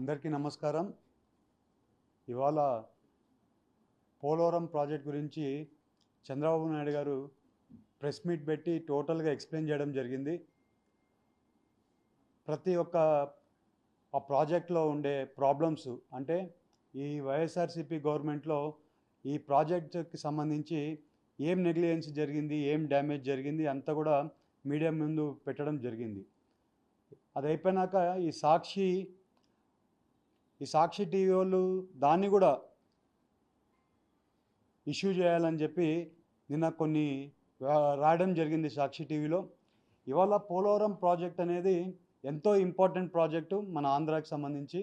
అందరికీ నమస్కారం. ఇవాళ పోలవరం ప్రాజెక్ట్ గురించి చంద్రబాబు నాయుడు గారు ప్రెస్ మీట్ పెట్టి టోటల్గా ఎక్స్ప్లెయిన్ చేయడం జరిగింది. ప్రతి ఒక్క ఆ ప్రాజెక్ట్లో ఉండే ప్రాబ్లమ్స్, అంటే ఈ వైఎస్ఆర్సీపీ గవర్నమెంట్లో ఈ ప్రాజెక్ట్కి సంబంధించి ఏం నెగ్లిజెన్స్ జరిగింది, ఏం డ్యామేజ్ జరిగింది అంతా కూడా మీడియా ముందు పెట్టడం జరిగింది. అది అయిపోయినాక ఈ సాక్షి టీవీ వాళ్ళు దాన్ని కూడా ఇష్యూ చేయాలని చెప్పి నిన్న కొన్ని రాయడం జరిగింది సాక్షి టీవీలో. ఇవాళ పోలవరం ప్రాజెక్ట్ అనేది ఎంతో ఇంపార్టెంట్ ప్రాజెక్టు మన ఆంధ్రాకి సంబంధించి.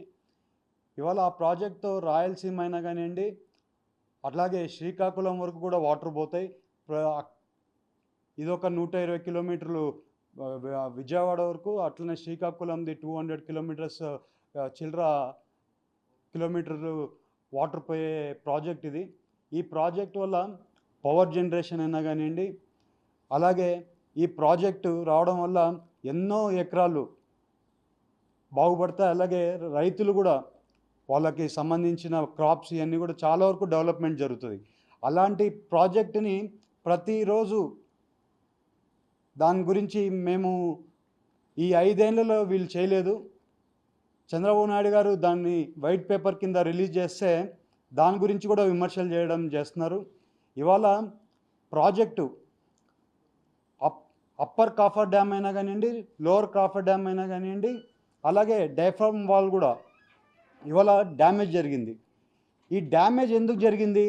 ఇవాళ ఆ ప్రాజెక్ట్తో రాయలసీమ అయినా కానివ్వండి, అట్లాగే శ్రీకాకుళం వరకు కూడా వాటర్ పోతాయి. ఇదొక 120 కిలోమీటర్లు విజయవాడ వరకు, అట్లనే శ్రీకాకుళంది 200 కిలోమీటర్స్ చిల్లర కిలోమీటర్లు వాటర్ పోయే ప్రాజెక్ట్ ఇది. ఈ ప్రాజెక్ట్ వల్ల పవర్ జనరేషన్ అయినా కానివ్వండి, అలాగే ఈ ప్రాజెక్టు రావడం వల్ల ఎన్నో ఎకరాలు బాగుపడతాయి. అలాగే రైతులు కూడా వాళ్ళకి సంబంధించిన క్రాప్స్ ఇవన్నీ కూడా చాలా వరకు డెవలప్మెంట్ జరుగుతుంది. అలాంటి ప్రాజెక్టుని ప్రతిరోజు దాని గురించి మేము ఈ 5 ఏళ్లలో వీళ్ళు చేయలేదు. చంద్రబాబు నాయుడు గారు దాన్ని వైట్ పేపర్ కింద రిలీజ్ చేస్తే దాని గురించి కూడా విమర్శలు చేస్తున్నారు. ఇవాళ ప్రాజెక్టు అప్పర్ కాఫర్ డ్యామ్ అయినా కానివ్వండి, లోవర్ కాఫర్ డ్యామ్ అయినా కానివ్వండి, అలాగే డయాఫ్రమ్ వాల్ కూడా ఇవాళ డ్యామేజ్ జరిగింది. ఈ డ్యామేజ్ ఎందుకు జరిగింది?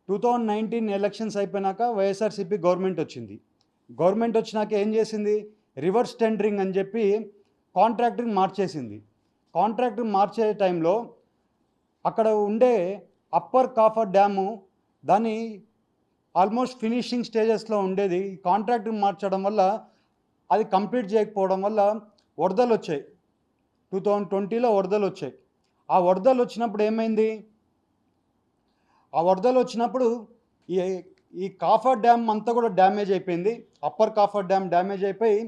2019 ఎలక్షన్స్ అయిపోయినాక వైఎస్ఆర్సీపీ గవర్నమెంట్ వచ్చింది. గవర్నమెంట్ వచ్చినాక ఏం చేసింది? రివర్స్ టెండరింగ్ అని చెప్పి కాంట్రాక్ట్ని మార్చేసింది. కాంట్రాక్ట్ని మార్చే టైంలో అక్కడ ఉండే అప్పర్ కాఫర్ డ్యాము దాన్ని ఆల్మోస్ట్ ఫినిషింగ్ స్టేజెస్లో ఉండేది. కాంట్రాక్ట్ని మార్చడం వల్ల అది కంప్లీట్ చేయకపోవడం వల్ల వరదలు వచ్చాయి. 2020లో వరదలు వచ్చాయి. ఆ వరదలు వచ్చినప్పుడు ఏమైంది? ఆ వరదలు వచ్చినప్పుడు ఈ కాఫర్ డ్యామ్ అంతా కూడా డ్యామేజ్ అయిపోయింది. అప్పర్ కాఫర్ డ్యామ్ డ్యామేజ్ అయిపోయి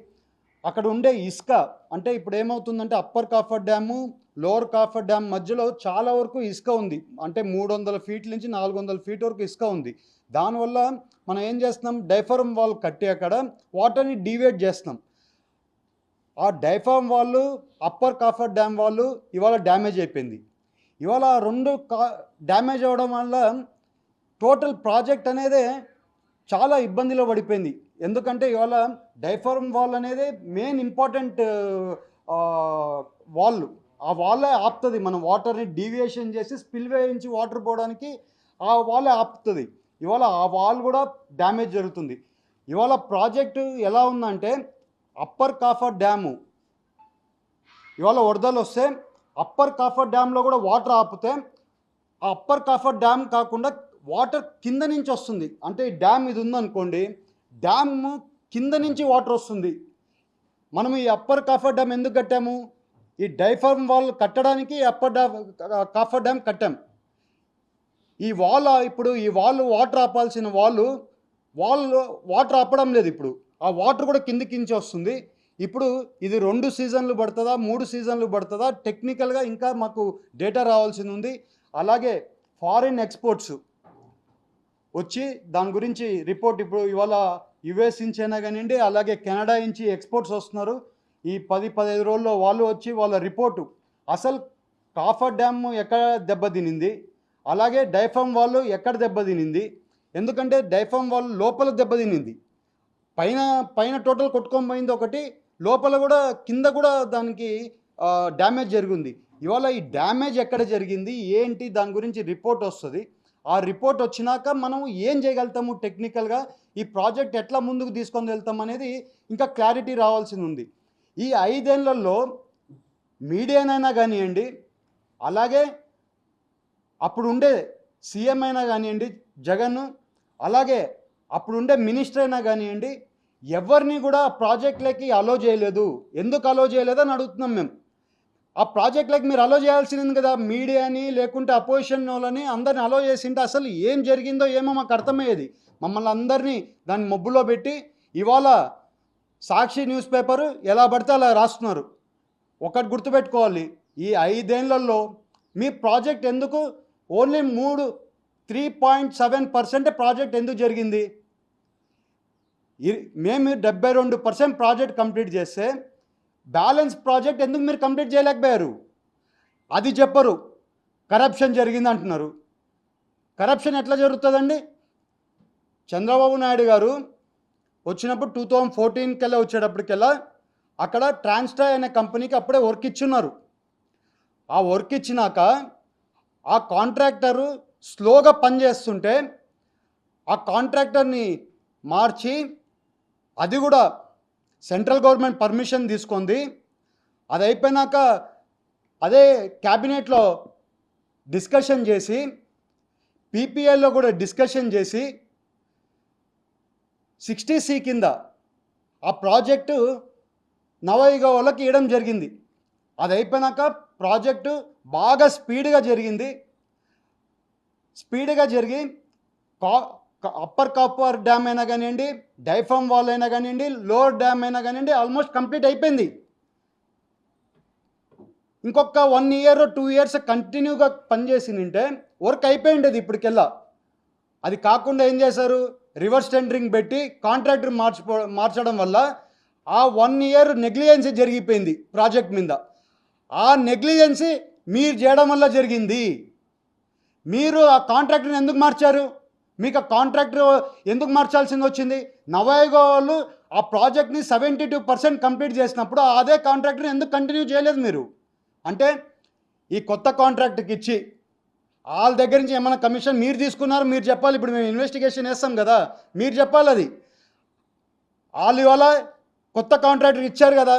అక్కడ ఉండే ఇసుక, అంటే ఇప్పుడు ఏమవుతుందంటే upper copper dam lower coffer dam మధ్యలో చాలా వరకు ఇసుక ఉంది. అంటే 300 ఫీట్ల నుంచి 400 ఫీట్ వరకు ఇసుక ఉంది. దానివల్ల మనం ఏం చేస్తున్నాం? డైఫ్రమ్ వాల్ కట్టి అక్కడ వాటర్ని డీవియేట్ చేస్తున్నాం. ఆ డైఫ్రమ్ వాళ్ళు అప్పర్ కాఫర్ డ్యామ్ వాళ్ళు ఇవాళ డ్యామేజ్ అయిపోయింది. ఇవాళ రెండు డ్యామేజ్ అవ్వడం వల్ల టోటల్ ప్రాజెక్ట్ అనేది చాలా ఇబ్బందిలో పడిపోయింది. ఎందుకంటే ఇవాళ డైఫ్రమ్ వాల్ అనేది మెయిన్ ఇంపార్టెంట్ వాల్. ఆ వాలే ఆపుతుంది మనం వాటర్ని డీవియేషన్ చేసి స్పిల్వే నుంచి వాటర్ పోవడానికి ఆ వాలే ఆపుతుంది. ఇవాళ ఆ వాల్ కూడా డ్యామేజ్ జరుగుతుంది. ఇవాళ ప్రాజెక్టు ఎలా ఉందంటే అప్పర్ కాఫర్ డ్యాము ఇవాళ వరదలు వస్తే అప్పర్ కాఫర్ డ్యామ్లో కూడా వాటర్ ఆపితే ఆ అప్పర్ కాఫర్ డ్యామ్ కాకుండా వాటర్ కింద నుంచి వస్తుంది. అంటే ఈ డ్యామ్ ఇది ఉందనుకోండి, డ్యామ్ కింద నుంచి వాటర్ వస్తుంది. మనం ఈ అప్పర్ కాఫర్ డ్యామ్ ఎందుకు కట్టాము? ఈ డైఫ్రమ్ వాల్ కట్టడానికి కాఫర్ డ్యామ్ కట్టాం. ఈ వాల్ ఇప్పుడు ఈ వాటర్ ఆపాల్సిన వాల్ వాటర్ ఆపడం లేదు. ఇప్పుడు ఆ వాటర్ కూడా కిందికించి వస్తుంది. ఇప్పుడు ఇది 2 సీజన్లు పడుతుందా, 3 సీజన్లు పడుతుందా? టెక్నికల్గా ఇంకా మాకు డేటా రావాల్సింది ఉంది. అలాగే ఫారిన్ ఎక్స్పోర్ట్స్ వచ్చి దాని గురించి రిపోర్ట్ ఇప్పుడు ఇవాళ యుఎస్ నుంచి అయినా కానివ్వండి, అలాగే కెనడా నుంచి ఎక్స్పోర్ట్స్ వస్తున్నారు. ఈ 10-15 రోజుల్లో వాళ్ళు వచ్చి వాళ్ళ రిపోర్టు అసలు కాఫర్ డ్యామ్ ఎక్కడ దెబ్బతినింది, అలాగే డైఫ్రమ్ వాళ్ళు ఎక్కడ దెబ్బతినింది. ఎందుకంటే డైఫ్రమ్ వాళ్ళు లోపల దెబ్బతినింది, పైన టోటల్ కొట్టుకొని పోయింది ఒకటి, లోపల కూడా కింద కూడా దానికి డ్యామేజ్ జరిగింది. ఇవాళ ఈ డ్యామేజ్ ఎక్కడ జరిగింది ఏంటి దాని గురించి రిపోర్ట్ వస్తుంది. ఆ రిపోర్ట్ వచ్చినాక మనం ఏం చేయగలుగుతాము, టెక్నికల్గా ఈ ప్రాజెక్ట్ ఎట్లా ముందుకు తీసుకొని వెళ్తాం అనేది ఇంకా క్లారిటీ రావాల్సింది ఉంది. ఈ 5 ఏళ్లలో మీడియానైనా కానివ్వండి, అలాగే అప్పుడు ఉండే సీఎం అయినా కానివ్వండి జగన్, అలాగే అప్పుడుండే మినిస్టర్ అయినా కానివ్వండి, ఎవరిని కూడా ప్రాజెక్టులకి అలో చేయలేదు. ఎందుకు అలో చేయలేదని అడుగుతున్నాం మేము. ఆ ప్రాజెక్టులకి మీరు అలో చేయాల్సింది కదా, మీడియాని లేకుంటే అపోజిషన్ వాళ్ళని అందరిని అలో చేసింటే అసలు ఏం జరిగిందో ఏమో మాకు అర్థమయ్యేది. మమ్మల్ని అందరినీ దాన్ని మబ్బులో పెట్టి ఇవాళ సాక్షి న్యూస్ పేపరు ఎలా పడితే అలా రాస్తున్నారు. ఒకటి గుర్తుపెట్టుకోవాలి, ఈ 5 ఏళ్లలో మీ ప్రాజెక్ట్ ఎందుకు ఓన్లీ 3.7% ప్రాజెక్ట్ ఎందుకు జరిగింది? మేము 72% ప్రాజెక్ట్ కంప్లీట్ చేస్తే బ్యాలెన్స్ ప్రాజెక్ట్ ఎందుకు మీరు కంప్లీట్ చేయలేకపోయారు? అది చెప్పరు. కరప్షన్ జరిగింది అంటున్నారు. కరప్షన్ ఎట్లా జరుగుతుందండి? చంద్రబాబు నాయుడు గారు వచ్చినప్పుడు 2014 కల్లా వచ్చేటప్పటికల్లా అక్కడ ట్రాన్స్ట్రాయ్ అనే కంపెనీకి అప్పుడే వర్క్ ఇచ్చున్నారు. ఆ వర్క్ ఇచ్చినాక ఆ కాంట్రాక్టరు స్లోగా పనిచేస్తుంటే ఆ కాంట్రాక్టర్ని మార్చి, అది కూడా సెంట్రల్ గవర్నమెంట్ పర్మిషన్ తీసుకుంది. అది అయిపోయినాక అదే క్యాబినెట్లో డిస్కషన్ చేసి, పీపీఎల్లో కూడా డిస్కషన్ చేసి 60C కింద ఆ ప్రాజెక్టు నవయుగ వాళ్ళకి ఇవ్వడం జరిగింది. అది అయిపోయినాక ప్రాజెక్టు బాగా స్పీడ్గా జరిగి అప్పర్ కాపర్ డ్యామ్ అయినా కానివ్వండి, డైఫామ్ వాల్ అయినా కానివ్వండి, లోవర్ డ్యామ్ అయినా కానివ్వండి, ఆల్మోస్ట్ కంప్లీట్ అయిపోయింది. ఇంకొక 1 year 2 years కంటిన్యూగా పనిచేసి నింటే వర్క్ అయిపోయింది ఇప్పటికెల్లా. అది కాకుండా ఏం చేశారు? రివర్స్ టెండరింగ్ పెట్టి కాంట్రాక్టర్ మార్చడం వల్ల ఆ 1 year నెగ్లిజెన్సీ జరిగిపోయింది ప్రాజెక్ట్ మీద. ఆ నెగ్లిజెన్సీ మీరు చేయడం వల్ల జరిగింది. మీరు ఆ కాంట్రాక్టర్ని ఎందుకు మార్చారు? మీకు ఆ కాంట్రాక్టర్ ఎందుకు మార్చాల్సింది వచ్చింది? నవయుగ వాళ్ళు ఆ ప్రాజెక్ట్ని 72% కంప్లీట్ చేసినప్పుడు అదే కాంట్రాక్టర్ని ఎందుకు కంటిన్యూ చేయలేదు మీరు? అంటే ఈ కొత్త కాంట్రాక్ట్కి ఇచ్చి వాళ్ళ దగ్గర నుంచి ఏమైనా కమిషన్ మీరు తీసుకున్నారు, మీరు చెప్పాలి. ఇప్పుడు మేము ఇన్వెస్టిగేషన్ వేస్తాం కదా, మీరు చెప్పాలి. అది వాళ్ళు ఇవాళ కొత్త కాంట్రాక్టర్ ఇచ్చారు కదా,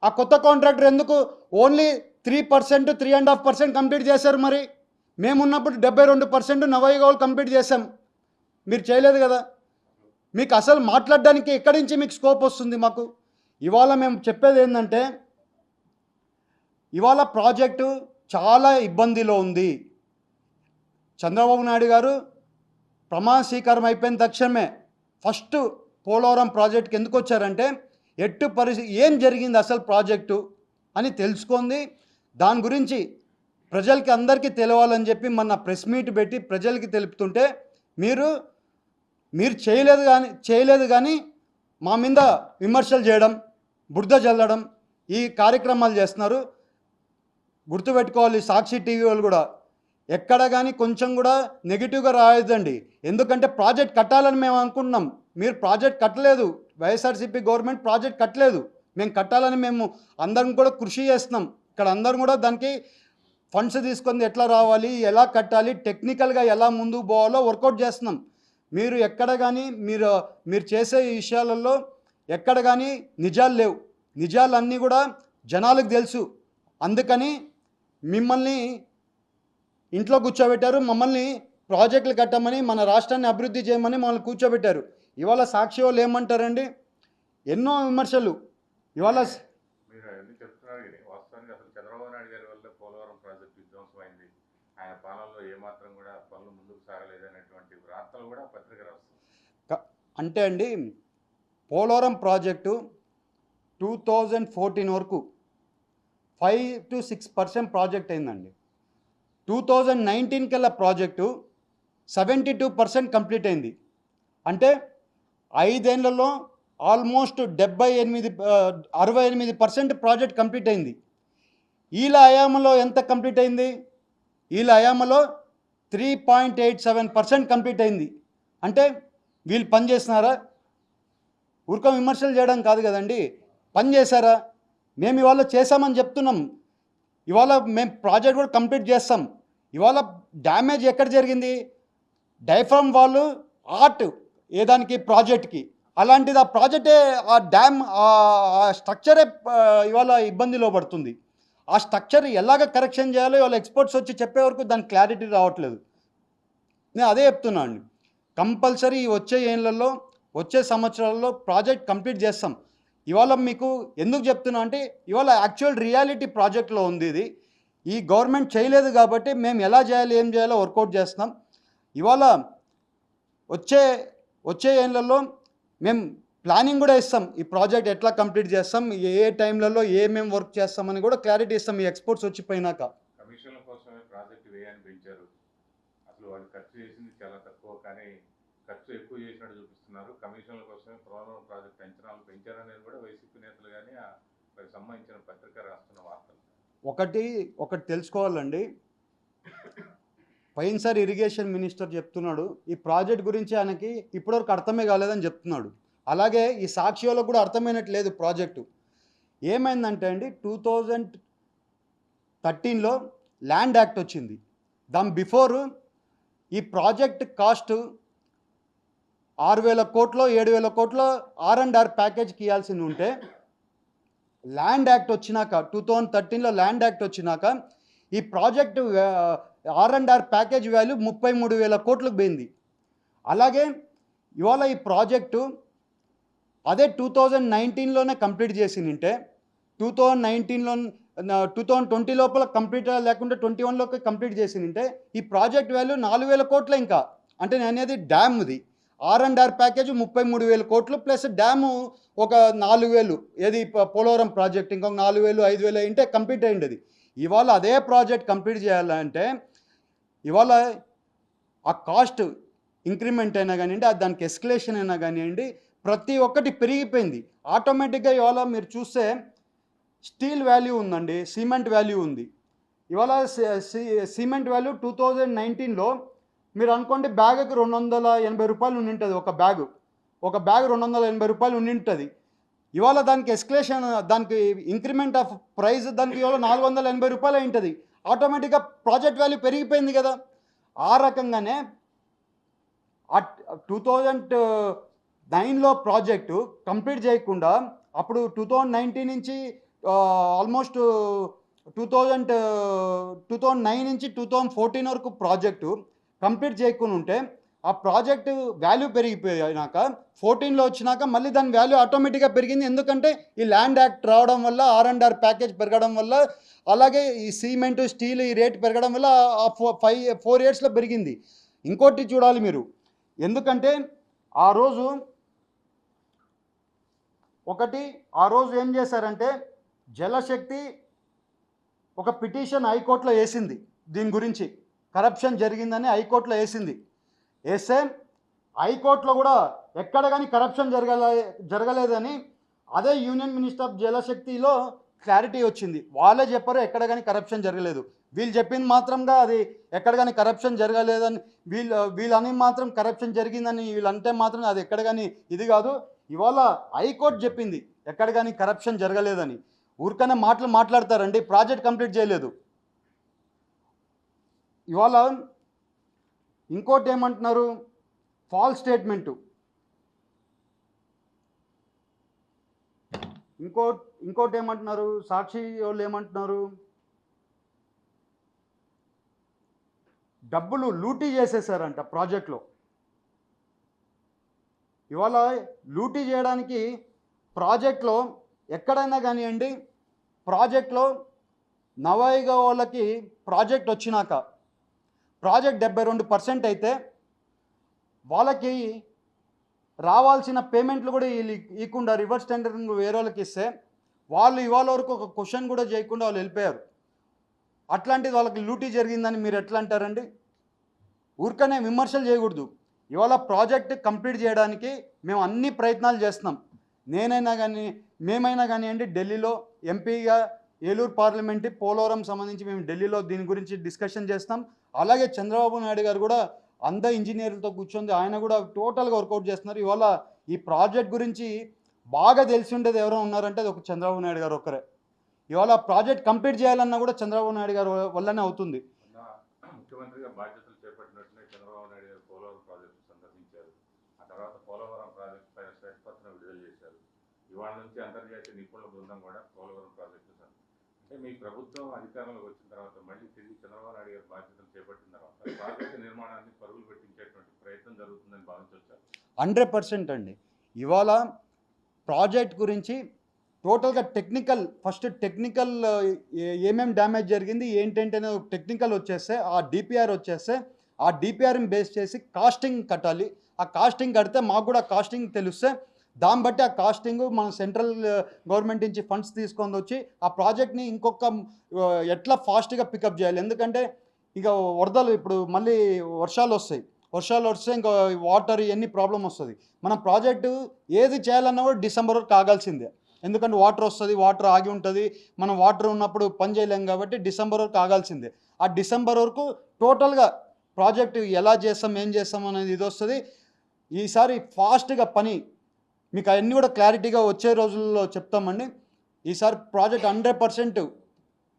ఆ కొత్త కాంట్రాక్టర్ ఎందుకు ఓన్లీ 3%, 3.5% కంప్లీట్ చేశారు? మరి మేమున్నప్పుడు 72% నవయుగ వాళ్ళు కంప్లీట్ చేశాం, మీరు చేయలేదు కదా. మీకు అసలు మాట్లాడడానికి ఎక్కడి నుంచి మీకు స్కోప్ వస్తుంది? మాకు ఇవాళ మేము చెప్పేది ఏంటంటే, ఇవాళ ప్రాజెక్టు చాలా ఇబ్బందిలో ఉంది. చంద్రబాబు నాయుడు గారు ప్రమాణ స్వీకారం అయిపోయిన తక్షణమే ఫస్ట్ పోలవరం ప్రాజెక్ట్కి ఎందుకు వచ్చారంటే, ఎట్టు పరిస్థితి ఏం జరిగింది అసలు ప్రాజెక్టు అని తెలుసుకుంది. దాని గురించి ప్రజలకి అందరికీ తెలవాలని చెప్పి మొన్న ప్రెస్ మీట్ పెట్టి ప్రజలకి తెలుపుతుంటే మీరు చేయలేదు కానీ మా మీద విమర్శలు చేయడం, బురద జల్లడం, ఈ కార్యక్రమాలు చేస్తున్నారు. గుర్తుపెట్టుకోవాలి, సాక్షి టీవీ వాళ్ళు కూడా ఎక్కడ కానీ కొంచెం కూడా నెగిటివ్గా రాయొద్దండి. ఎందుకంటే ప్రాజెక్ట్ కట్టాలని మేము అనుకుంటున్నాం, మీరు ప్రాజెక్ట్ కట్టలేదు. వైఎస్ఆర్సీపీ గవర్నమెంట్ ప్రాజెక్ట్ కట్టలేదు. మేము కట్టాలని మేము అందరం కూడా కృషి చేస్తున్నాం. ఇక్కడ అందరం కూడా దానికి ఫండ్స్ తీసుకొని ఎట్లా రావాలి, ఎలా కట్టాలి, టెక్నికల్గా ఎలా ముందుకు పోవాలో వర్కౌట్ చేస్తున్నాం. మీరు ఎక్కడ కానీ మీరు చేసే విషయాలలో ఎక్కడ కానీ నిజాలు లేవు. నిజాలన్నీ కూడా జనాలకు తెలుసు. అందుకని మిమ్మల్ని ఇంట్లో కూర్చోబెట్టారు, మమ్మల్ని ప్రాజెక్టులు కట్టమని, మన రాష్ట్రాన్ని అభివృద్ధి చేయమని మమ్మల్ని కూర్చోబెట్టారు. ఇవాళ సాక్షి వాళ్ళు ఏమంటారండి? ఎన్నో విమర్శలు. ఇవాళ మీరు ఎందుకు చెప్తున్నారు? వాస్తవానికి అసలు చంద్రబాబు నాయుడు గారి వల్ల పోలవరం ప్రాజెక్టు విధ్వంసమైంది, ఆయన పాలనలో ఏమాత్రం కూడా పనులు ముందుకు సాగలేదు అనేటువంటి వార్తలు కూడా పత్రిక రాస్తుంది. అంటే అండి, పోలవరం ప్రాజెక్టు 2014 వరకు 5 to 6% ప్రాజెక్ట్ అయిందండి. 2019 కల్లా ప్రాజెక్టు 72% కంప్లీట్ అయింది. అంటే 5 ఏళ్లలో ఆల్మోస్ట్ 68% ప్రాజెక్ట్ కంప్లీట్ అయింది. వీళ్ళ హయాంలో ఎంత కంప్లీట్ అయింది? వీళ్ళ హయాంలో 3.87% కంప్లీట్ అయింది. అంటే వీళ్ళు పని చేస్తున్నారా? ఊరిక విమర్శలు చేయడం కాదు కదండి, పని చేశారా? మేము ఇవాళ చేసామని చెప్తున్నాం. ఇవాళ మేము ప్రాజెక్ట్ కూడా కంప్లీట్ చేస్తాం. ఇవాళ డ్యామేజ్ ఎక్కడ జరిగింది? డైఫ్రామ్ వాళ్ళు ఆర్ట్ ఏదానికి ప్రాజెక్ట్కి, అలాంటిది ఆ ప్రాజెక్టే, ఆ డ్యామ్, ఆ స్ట్రక్చరే ఇవాళ ఇబ్బందిలో పడుతుంది. ఆ స్ట్రక్చర్ ఎలాగ కరెక్షన్ చేయాలో ఇవాళ ఎక్స్పర్ట్స్ వచ్చి చెప్పే వరకు దాని క్లారిటీ రావట్లేదు. నేను అదే చెప్తున్నాను, కంపల్సరీ వచ్చే సంవత్సరాల్లో ప్రాజెక్ట్ కంప్లీట్ చేస్తాం. ఇవాళ మీకు ఎందుకు చెప్తున్నా అంటే, ఇవాళ యాక్చువల్ రియాలిటీ ప్రాజెక్ట్లో ఉంది. ఇది ఈ గవర్నమెంట్ చేయలేదు కాబట్టి మేము ఎలా చేయాలి, ఏం చేయాలో వర్కౌట్ చేస్తున్నాం. ఇవాళ వచ్చే ఏళ్ళల్లో మేము ప్లానింగ్ కూడా ఇస్తాం, ఈ ప్రాజెక్ట్ ఎట్లా కంప్లీట్ చేస్తాం, ఏ ఏ టైంలలో ఏమేమి వర్క్ చేస్తామని కూడా క్లారిటీ ఇస్తాం ఈ ఎక్స్పోర్ట్స్ వచ్చిపోయినాక. కమిషన్ల కోసమే ప్రాజెక్టు వ్యయాన్ని పెంచారు. అసలు వాళ్ళు ఖర్చు చేసింది చాలా తక్కువ, కానీ ఖర్చు ఎక్కువ చేసినట్టు చూపిస్తున్నారు. కమిషన్ల కోసమే పోలవరం ప్రాజెక్టు అంచనాలు పెంచారనేది కూడా వైసీపీ నేతలు కానీ వారికి సంబంధించిన పత్రిక రాస్తున్న వార్తలు. ఒకటి తెలుసుకోవాలండి, పోయినసారి ఇరిగేషన్ మినిస్టర్ చెప్తున్నాడు ఈ ప్రాజెక్ట్ గురించి ఆయనకి ఇప్పటివరకు అర్థమే కాలేదని చెప్తున్నాడు. అలాగే ఈ సాక్షిలో కూడా అర్థమైనట్లేదు ప్రాజెక్టు. ఏమైందంటే అండి, 2013లో ల్యాండ్ యాక్ట్ వచ్చింది. దాని బిఫోర్ ఈ ప్రాజెక్ట్ కాస్ట్ 6,000 కోట్లో 7,000 కోట్లో R&R ప్యాకేజ్కి ఇవ్వాల్సింది ఉంటే, ల్యాండ్ యాక్ట్ వచ్చినాక 2013లో ల్యాండ్ యాక్ట్ వచ్చినాక ఈ ప్రాజెక్టు R&R ప్యాకేజ్ వాల్యూ 33,000 కోట్లకు పోయింది. అలాగే ఇవాళ ఈ ప్రాజెక్టు అదే 2019లోనే కంప్లీట్ చేసిందంటే 2020 లోపల కంప్లీట్ లేకుంటే 21లోకి కంప్లీట్ చేసిందంటే ఈ ప్రాజెక్ట్ వాల్యూ 4,000 కోట్లే. ఇంకా అంటే నేను అనేది డ్యామ్ది R&R ప్యాకేజ్ 33,000 కోట్లు ప్లస్ డ్యాము ఒక 4,000, ఏది పోలవరం ప్రాజెక్ట్ ఇంకొక 4,000 5,000 అంటే కంప్లీట్ అయ్యింది. ఇవాళ అదే ప్రాజెక్ట్ కంప్లీట్ చేయాలంటే ఇవాళ ఆ కాస్ట్ ఇంక్రిమెంట్ అయినా కానివ్వండి, దానికి ఎస్కలేషన్ అయినా కానివ్వండి, ప్రతి ఒక్కటి పెరిగిపోయింది. ఆటోమేటిక్గా ఇవాళ మీరు చూస్తే స్టీల్ వాల్యూ ఉందండి, సిమెంట్ వాల్యూ ఉంది. ఇవాళ సిమెంట్ వాల్యూ 2019లో మీరు అనుకోండి బ్యాగ్కి 280 రూపాయలు ఉండింటుంది. ఒక బ్యాగ్ 280 రూపాయలు ఉండింటుంది. ఇవాళ దానికి ఎస్కలేషన్, దానికి ఇంక్రిమెంట్ ఆఫ్ ప్రైస్ దానికి ఇవాళ 480 రూపాయలు ఉంటుంది. ఆటోమేటిక్గా ప్రాజెక్ట్ వాల్యూ పెరిగిపోయింది కదా. ఆ రకంగానే 2009లో ప్రాజెక్టు కంప్లీట్ చేయకుండా అప్పుడు 2019 నుంచి ఆల్మోస్ట్ 2009 నుంచి 2014 వరకు ప్రాజెక్టు కంప్లీట్ చేయకుండా ఉంటే ఆ ప్రాజెక్టు వాల్యూ పెరిగిపోయినాక 14లో వచ్చినాక మళ్ళీ దాని వాల్యూ ఆటోమేటిక్గా పెరిగింది. ఎందుకంటే ఈ ల్యాండ్ యాక్ట్ రావడం వల్ల, R&R ప్యాకేజ్ పెరగడం వల్ల, అలాగే ఈ సిమెంట్ స్టీల్ ఈ రేట్ పెరగడం వల్ల ఆ 4 ఇయర్స్లో పెరిగింది. ఇంకోటి చూడాలి మీరు, ఎందుకంటే ఆ రోజు ఏం చేశారంటే జలశక్తి ఒక పిటిషన్ హైకోర్టులో వేసింది, దీని గురించి కరప్షన్ జరిగిందని హైకోర్టులో వేసింది. వేస్తే హైకోర్టులో కూడా ఎక్కడ కానీ కరప్షన్ జరగలేదని అదే యూనియన్ మినిస్టర్ ఆఫ్ జలశక్తిలో క్లారిటీ వచ్చింది. వాళ్ళే చెప్పారు ఎక్కడ కానీ కరప్షన్ జరగలేదు. వీళ్ళు చెప్పింది మాత్రంగా అది ఎక్కడ కానీ కరప్షన్ జరగలేదని, వీళ్ళని మాత్రం కరప్షన్ జరిగిందని వీళ్ళంటే మాత్రం అది ఎక్కడ కానీ ఇది కాదు. ఇవాళ హైకోర్టు చెప్పింది ఎక్కడ కానీ కరప్షన్ జరగలేదని. ఊరికనే మాట్లాడతారండి, ప్రాజెక్ట్ కంప్లీట్ చేయలేదు. ఇవాళ ఇంకోటి ఏమంటున్నారు, ఫాల్స్ స్టేట్మెంటు. ఇంకోటి ఏమంటున్నారు, సాక్షి వాళ్ళు ఏమంటున్నారు, డబ్బులు లూటీ చేసేసారంట ప్రాజెక్ట్లో. ఇవాళ లూటీ చేయడానికి ప్రాజెక్ట్లో ఎక్కడైనా కానివ్వండి, ప్రాజెక్ట్లో నవాయిగా వాళ్ళకి ప్రాజెక్ట్ వచ్చినాక ప్రాజెక్ట్ 72% అయితే వాళ్ళకి రావాల్సిన పేమెంట్లు కూడా ఇవ్వకుండా రివర్స్ టెండరింగ్ వేరే వాళ్ళకి ఇస్తే వాళ్ళు ఇవాళ వరకు ఒక క్వశ్చన్ కూడా చేయకుండా వాళ్ళు వెళ్ళిపోయారు. అట్లాంటిది వాళ్ళకి లూటీ జరిగిందని మీరు ఎట్లా అంటారండి? ఊరికనే విమర్శలు చేయకూడదు. ఇవాళ ప్రాజెక్ట్ కంప్లీట్ చేయడానికి మేము అన్ని ప్రయత్నాలు చేస్తున్నాం. మేమైనా కానివ్వండి, ఢిల్లీలో ఎంపీగా ఏలూరు పార్లమెంట్ పోలవరం సంబంధించి మేము ఢిల్లీలో దీని గురించి డిస్కషన్ చేస్తాం. అలాగే చంద్రబాబు నాయుడు గారు కూడా అందరు ఇంజనీర్లతో కూర్చొని ఆయన కూడా టోటల్గా వర్కౌట్ చేస్తున్నారు. ఇవాళ ఈ ప్రాజెక్ట్ గురించి బాగా తెలిసి ఉండేది ఎవరో ఉన్నారంటే అది ఒక చంద్రబాబు నాయుడు గారు ఒక్కరే. ఇవాళ ప్రాజెక్ట్ కంప్లీట్ చేయాలన్నా కూడా చంద్రబాబు నాయుడు గారు వల్లనే అవుతుంది. ముఖ్యమంత్రిగా బాధ్యతలు చేపట్టినట్టునే చంద్రబాబు నాయుడు గారు పోలవరం ప్రాజెక్టు సందర్శించారు. ఆ తర్వాత పోలవరం ప్రాజెక్టు పైన శ్వేతపత్రం విడుదల చేశారు. ఇవాళ నుంచి అంతర్జాతీయ నిపుణుల బృందం కూడా పోలవరం ప్రాజెక్టు అంటే మీ ప్రభుత్వం అధికారంలోకి వచ్చిన తర్వాత మళ్ళీ తిరిగి చంద్రబాబు నాయుడు గారు బాధ్యతలు చేపట్టిన తర్వాత ప్రాజెక్టు నిర్మాణాన్ని పరుగులు పెట్టించేటువంటి ప్రయత్నం జరుగుతుందని భావించవచ్చా? 100% అండి. ఇవాళ ప్రాజెక్ట్ గురించి టోటల్గా ఫస్ట్ టెక్నికల్ ఏమేమి డ్యామేజ్ జరిగింది ఏంటంటే టెక్నికల్ వచ్చేస్తే ఆ డిపిఆర్ వచ్చేస్తే ఆ డిపిఆర్ని బేస్ చేసి కాస్టింగ్ కట్టాలి. ఆ కాస్టింగ్ కడితే మాకు కూడా కాస్టింగ్ తెలిస్తే దాన్ని బట్టి ఆ కాస్టింగ్ మన సెంట్రల్ గవర్నమెంట్ నుంచి ఫండ్స్ తీసుకొని వచ్చి ఆ ప్రాజెక్ట్ని ఇంకొక ఎట్లా ఫాస్ట్గా పికప్ చేయాలి. ఎందుకంటే ఇక వరదలు ఇప్పుడు మళ్ళీ వర్షాలు వస్తే ఇంకా వాటర్ ఇవన్నీ ప్రాబ్లం వస్తుంది. మన ప్రాజెక్టు ఏది చేయాలన్నా కూడా డిసెంబర్ వరకు ఆగాల్సిందే. ఎందుకంటే వాటర్ ఆగి ఉంటుంది. మనం వాటర్ ఉన్నప్పుడు పని చేయలేం కాబట్టి డిసెంబర్ వరకు ఆగాల్సిందే. ఆ డిసెంబర్ వరకు టోటల్గా ప్రాజెక్టు ఎలా చేస్తాం ఏం చేస్తాం అనేది ఇది వస్తుంది. ఈసారి ఫాస్ట్గా పని మీకు అవన్నీ కూడా క్లారిటీగా వచ్చే రోజుల్లో చెప్తామండి. ఈసారి ప్రాజెక్ట్ 100%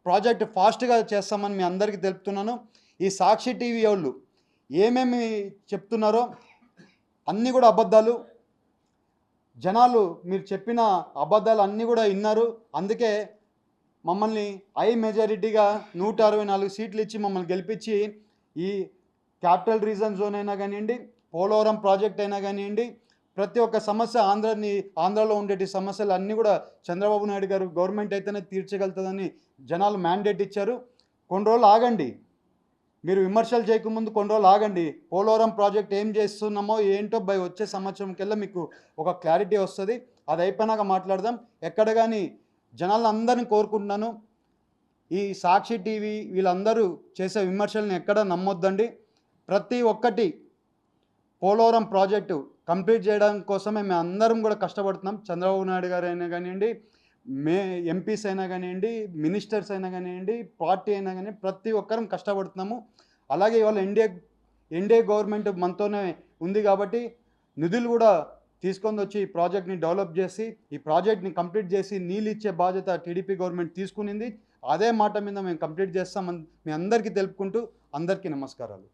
ప్రాజెక్ట్ ఫాస్ట్గా చేస్తామని మీ అందరికీ తెలుపుతున్నాను. ఈ సాక్షి టీవీ వాళ్ళు ఏమేమి చెప్తున్నారో అన్నీ కూడా అబద్ధాలు. జనాలు మీరు చెప్పిన అబద్ధాలు అన్నీ కూడా విన్నారు. అందుకే మమ్మల్ని హై మెజారిటీగా 164 సీట్లు ఇచ్చి మమ్మల్ని గెలిపించి ఈ క్యాపిటల్ రీజన్ జోన్ అయినా కానివ్వండి, పోలవరం ప్రాజెక్ట్ అయినా కానివ్వండి, ప్రతి ఒక్క సమస్య ఆంధ్రాలో ఉండేటి సమస్యలు అన్నీ కూడా చంద్రబాబు నాయుడు గారు గవర్నమెంట్ అయితేనే తీర్చగలుగుతుందని జనాలు మ్యాండేట్ ఇచ్చారు. కొన్ని రోజులు ఆగండి, మీరు విమర్శలు చేయకముందు కొన్ని రోజులు ఆగండి. పోలవరం ప్రాజెక్ట్ ఏం చేస్తున్నామో ఏంటో వచ్చే సంవత్సరం కల్లా మీకు ఒక క్లారిటీ వస్తుంది. అది అయిపోయినాక మాట్లాడదాం. ఎక్కడ కానీ జనాలను అందరినీ కోరుకుంటున్నాను, ఈ సాక్షి టీవీ వీళ్ళందరూ చేసే విమర్శలను ఎక్కడ నమ్మొద్దండి. ప్రతి ఒక్కటి పోలవరం ప్రాజెక్టు కంప్లీట్ చేయడం కోసమే మేము అందరం కూడా కష్టపడుతున్నాం. చంద్రబాబు నాయుడు గారు అయినా కానివ్వండి, ఎంపీస్ అయినా కానివ్వండి, మినిస్టర్స్ అయినా కానివ్వండి, పార్టీ అయినా కానీ ప్రతి ఒక్కరం కష్టపడుతున్నాము. అలాగే ఇవాళ ఎన్డీఏ గవర్నమెంట్ మనతోనే ఉంది కాబట్టి నిధులు కూడా తీసుకొని వచ్చి ఈ ప్రాజెక్ట్ని డెవలప్ చేసి ఈ ప్రాజెక్ట్ని కంప్లీట్ చేసి నీళ్ళు ఇచ్చే బాధ్యత టీడీపీ గవర్నమెంట్ తీసుకునింది. అదే మాట మీద మేము కంప్లీట్ చేస్తామని మీ అందరికీ తెలుపుకుంటూ అందరికీ నమస్కారాలు.